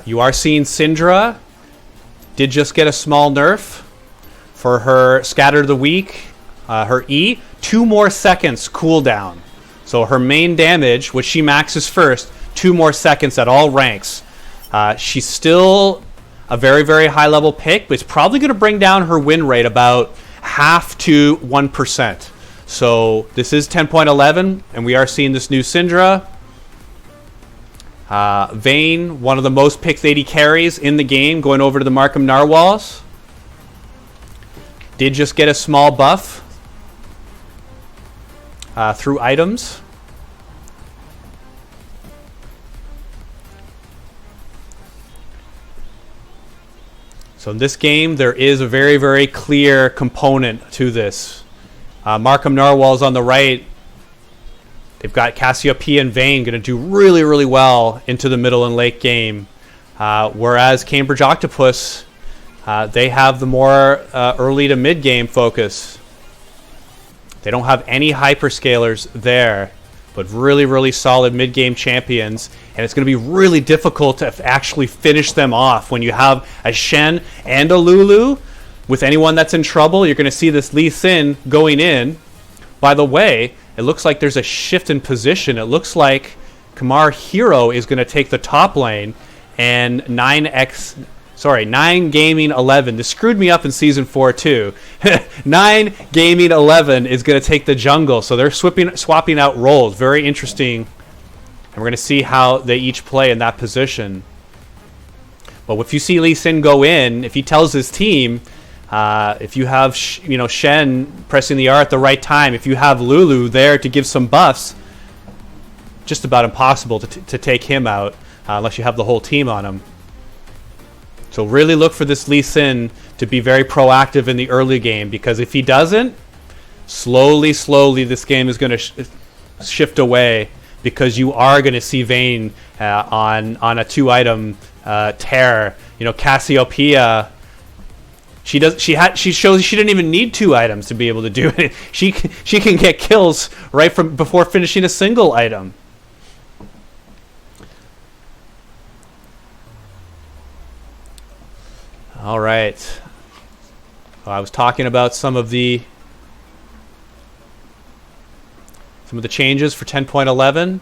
You are seeing Syndra did just get a small nerf for her Scatter the Weak, her E. 2 more seconds cooldown. So her main damage, which she maxes first, 2 more seconds at all ranks. She's still a very, very high level pick, but it's probably going to bring down her win rate about half to 1%. So this is 10.11, and we are seeing this new Syndra. Vayne, one of the most picked 80 carries in the game, going over to the Markham Narwhals. Did just get a small buff through items. So in this game, there is a very, very clear component to this. Markham Narwhals on the right. They've got Cassiopeia and Vayne going to do really, really well into the middle and late game. Whereas Cambridge Octopus, they have the more early to mid game focus. They don't have any hyperscalers there, but really, really solid mid game champions. And it's going to be really difficult to actually finish them off when you have a Shen and a Lulu. With anyone that's in trouble, you're going to see this Lee Sin going in. By the way, it looks like there's a shift in position. It looks like Kamar Hero is going to take the top lane, and 9 Gaming 11. This screwed me up in Season 4 too. 9 Gaming 11 is going to take the jungle, so they're swapping out roles. Very interesting, and we're going to see how they each play in that position. But if you see Lee Sin go in, if he tells his team, If you have Shen pressing the R at the right time, if you have Lulu there to give some buffs, just about impossible to take him out unless you have the whole team on him. So really look for this Lee Sin to be very proactive in the early game, because if he doesn't, slowly this game is going to shift away, because you are going to see Vayne on a 2-item tear. Cassiopeia, she shows she didn't even need 2 items to be able to do it. She can get kills right from before finishing a single item. All right. Well, I was talking about some of the changes for 10.11.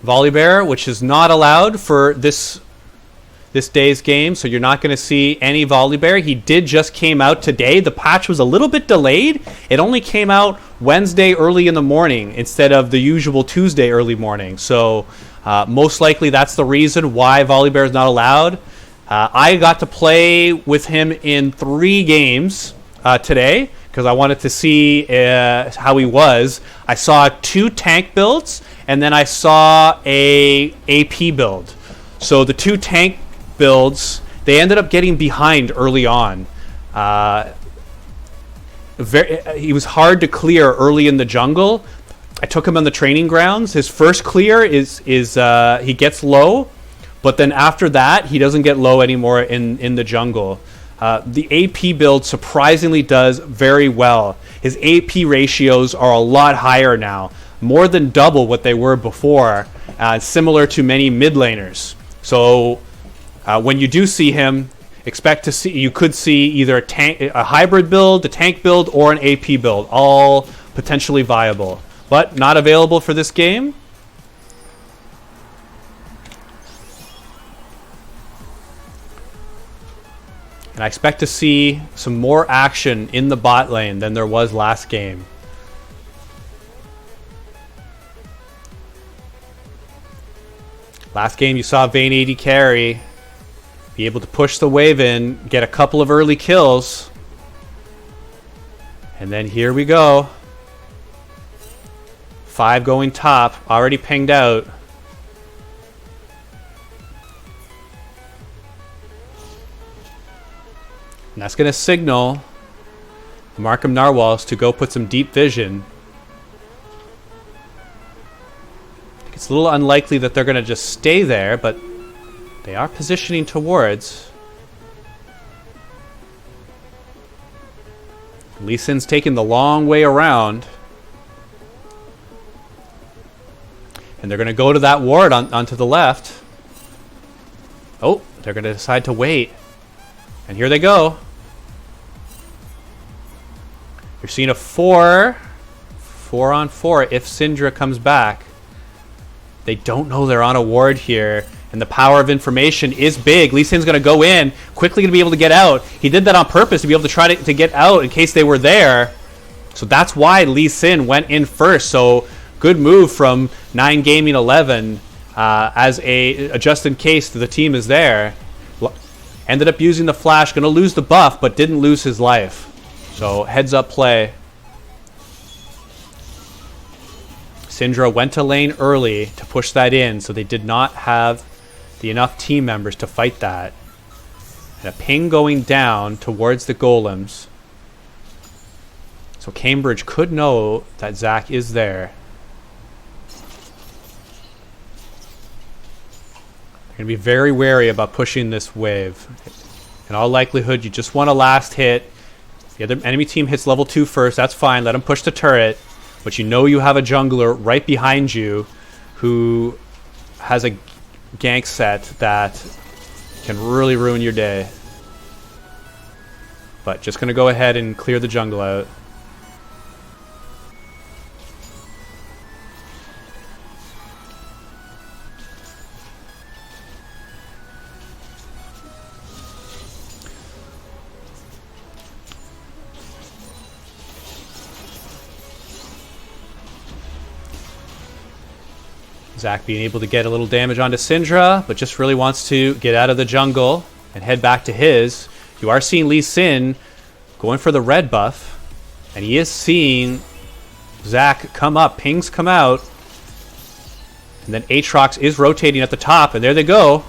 Volibear, which is not allowed for this day's game, so you're not going to see any Volibear. He did just came out today. The patch was a little bit delayed. It only came out Wednesday early in the morning instead of the usual Tuesday early morning. So most likely that's the reason why Volibear is not allowed. I got to play with him in 3 games today because I wanted to see how he was. I saw 2 tank builds, and then I saw a AP build. So the 2 tank builds, they ended up getting behind early on. He was hard to clear early in the jungle. I took him on the training grounds. His first clear is he gets low, but then after that, he doesn't get low anymore in the jungle. The AP build surprisingly does very well. His AP ratios are a lot higher now, more than double what they were before, similar to many mid laners. So when you do see him, you could see either a hybrid build, a tank build, or an AP build, all potentially viable, but not available for this game. And I expect to see some more action in the bot lane than there was last game. Last game you saw Vayne AD carry be able to push the wave in, get a couple of early kills. And then here we go. 5 going top, already pinged out. And that's going to signal the Markham Narwhals to go put some deep vision. It's a little unlikely that they're going to just stay there, but they are positioning towards. Lee Sin's taking the long way around. And they're going to go to that ward onto the left. Oh, they're going to decide to wait. And here they go. You're seeing a 4-on-4 if Syndra comes back. They don't know they're on a ward here, and the power of information is big. Lee Sin's going to go in, quickly going to be able to get out. He did that on purpose to be able to try to get out in case they were there. So that's why Lee Sin went in first. So good move from 9 Gaming 11 as a just in case the team is there. Ended up using the flash, going to lose the buff, but didn't lose his life. So heads up play. Syndra went to lane early to push that in, so they did not have enough team members to fight that. And a ping going down towards the golems. So Cambridge could know that Zach is there. You're going to be very wary about pushing this wave. In all likelihood, you just want a last hit. If the other enemy team hits level 2 first, that's fine. Let them push the turret. But you know you have a jungler right behind you who has a gank set that can really ruin your day. But just going to go ahead and clear the jungle out. Zach being able to get a little damage onto Syndra, but just really wants to get out of the jungle and head back to his. You are seeing Lee Sin going for the red buff, and he is seeing Zac come up. Pings come out, and then Aatrox is rotating at the top, and there they go.